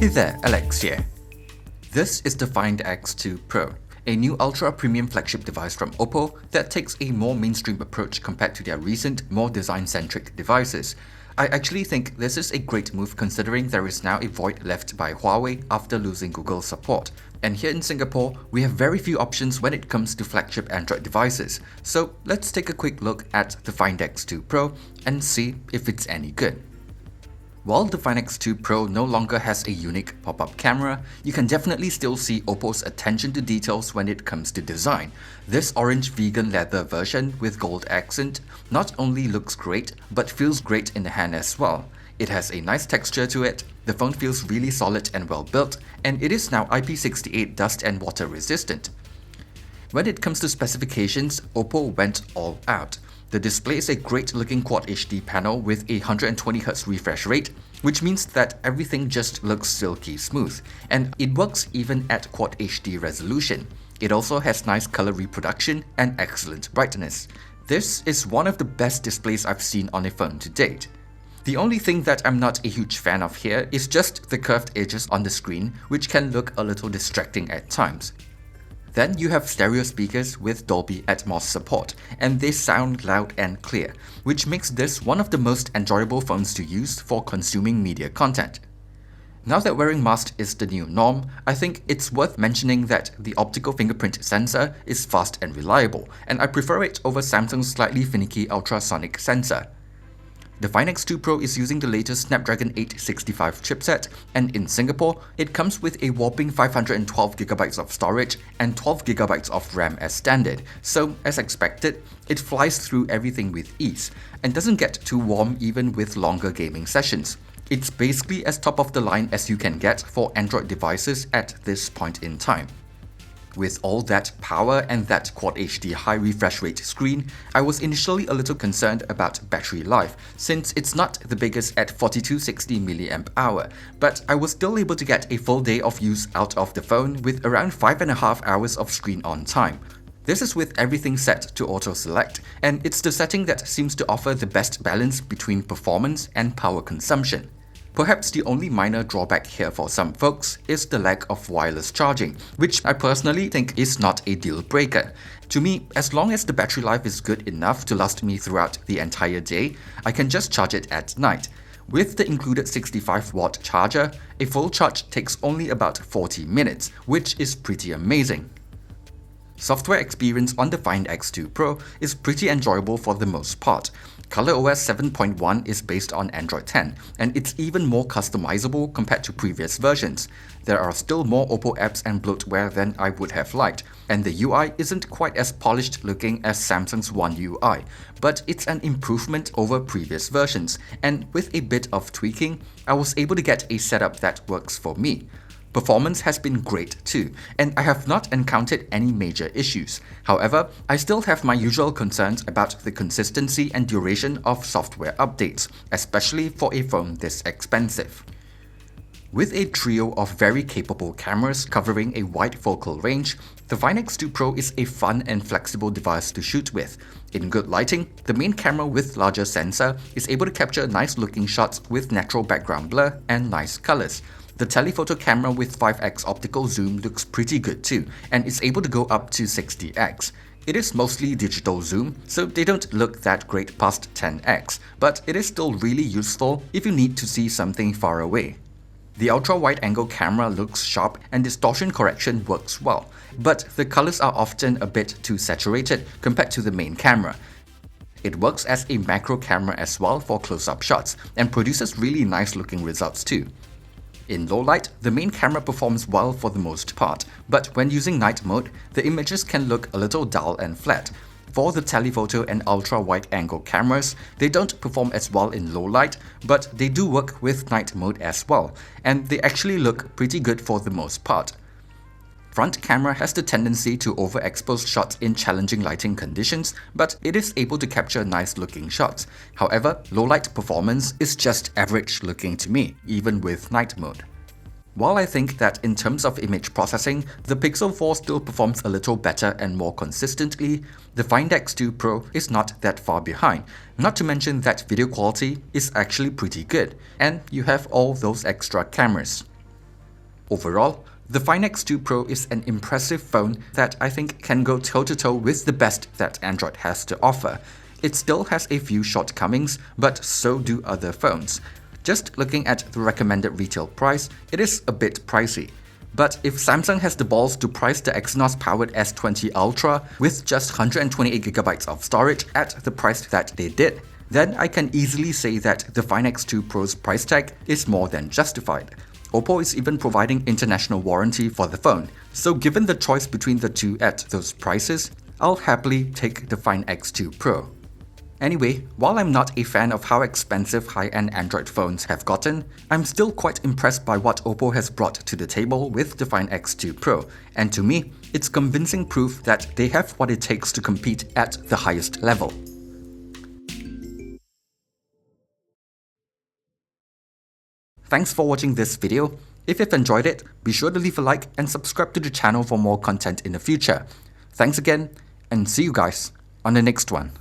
Hey there, Alex here. This is the Find X2 Pro, a new ultra-premium flagship device from Oppo that takes a more mainstream approach compared to their recent, more design-centric devices. I actually think this is a great move considering there is now a void left by Huawei after losing Google support. And here in Singapore, we have very few options when it comes to flagship Android devices. So let's take a quick look at the Find X2 Pro and see if it's any good. While the Find X2 Pro no longer has a unique pop-up camera, you can definitely still see Oppo's attention to details when it comes to design. This orange vegan leather version with gold accent not only looks great, but feels great in the hand as well. It has a nice texture to it, the phone feels really solid and well built, and it is now IP68 dust and water resistant. When it comes to specifications, Oppo went all out. The display is a great looking Quad HD panel with a 120Hz refresh rate, which means that everything just looks silky smooth, and it works even at Quad HD resolution. It also has nice color reproduction and excellent brightness. This is one of the best displays I've seen on a phone to date. The only thing that I'm not a huge fan of here is just the curved edges on the screen, which can look a little distracting at times. Then you have stereo speakers with Dolby Atmos support, and they sound loud and clear, which makes this one of the most enjoyable phones to use for consuming media content. Now that wearing masks is the new norm, I think it's worth mentioning that the optical fingerprint sensor is fast and reliable, and I prefer it over Samsung's slightly finicky ultrasonic sensor. The Find X2 Pro is using the latest Snapdragon 865 chipset, and in Singapore, it comes with a whopping 512GB of storage and 12GB of RAM as standard, so as expected, it flies through everything with ease, and doesn't get too warm even with longer gaming sessions. It's basically as top of the line as you can get for Android devices at this point in time. With all that power and that Quad HD high refresh rate screen, I was initially a little concerned about battery life, since it's not the biggest at 4260 mAh, but I was still able to get a full day of use out of the phone with around 5.5 hours of screen on time. This is with everything set to auto select, and it's the setting that seems to offer the best balance between performance and power consumption. Perhaps the only minor drawback here for some folks is the lack of wireless charging, which I personally think is not a deal breaker. To me, as long as the battery life is good enough to last me throughout the entire day, I can just charge it at night. With the included 65-watt charger, a full charge takes only about 40 minutes, which is pretty amazing. Software experience on the Find X2 Pro is pretty enjoyable for the most part. ColorOS 7.1 is based on Android 10, and it's even more customizable compared to previous versions. There are still more Oppo apps and bloatware than I would have liked, and the UI isn't quite as polished looking as Samsung's One UI, but it's an improvement over previous versions, and with a bit of tweaking, I was able to get a setup that works for me. Performance has been great too, and I have not encountered any major issues. However, I still have my usual concerns about the consistency and duration of software updates, especially for a phone this expensive. With a trio of very capable cameras covering a wide focal range, the Find X2 Pro is a fun and flexible device to shoot with. In good lighting, the main camera with larger sensor is able to capture nice looking shots with natural background blur and nice colors. The telephoto camera with 5x optical zoom looks pretty good too, and is able to go up to 60x. It is mostly digital zoom, so they don't look that great past 10x, but it is still really useful if you need to see something far away. The ultra-wide-angle camera looks sharp and distortion correction works well, but the colors are often a bit too saturated compared to the main camera. It works as a macro camera as well for close-up shots, and produces really nice looking results too. In low light, the main camera performs well for the most part, but when using night mode, the images can look a little dull and flat. For the telephoto and ultra-wide-angle cameras, they don't perform as well in low light, but they do work with night mode as well, and they actually look pretty good for the most part. Front camera has the tendency to overexpose shots in challenging lighting conditions, but it is able to capture nice looking shots. However, low light performance is just average looking to me, even with night mode. While I think that in terms of image processing, the Pixel 4 still performs a little better and more consistently, the Find X2 Pro is not that far behind, not to mention that video quality is actually pretty good, and you have all those extra cameras. Overall, the Find X2 Pro is an impressive phone that I think can go toe-to-toe with the best that Android has to offer. It still has a few shortcomings, but so do other phones. Just looking at the recommended retail price, it is a bit pricey. But if Samsung has the balls to price the Exynos-powered S20 Ultra with just 128GB of storage at the price that they did, then I can easily say that the Find X2 Pro's price tag is more than justified. Oppo is even providing international warranty for the phone, so given the choice between the two at those prices, I'll happily take the Find X2 Pro. Anyway, while I'm not a fan of how expensive high-end Android phones have gotten, I'm still quite impressed by what Oppo has brought to the table with the Find X2 Pro, and to me, it's convincing proof that they have what it takes to compete at the highest level. Thanks for watching this video. If you've enjoyed it, be sure to leave a like and subscribe to the channel for more content in the future. Thanks again, and see you guys on the next one.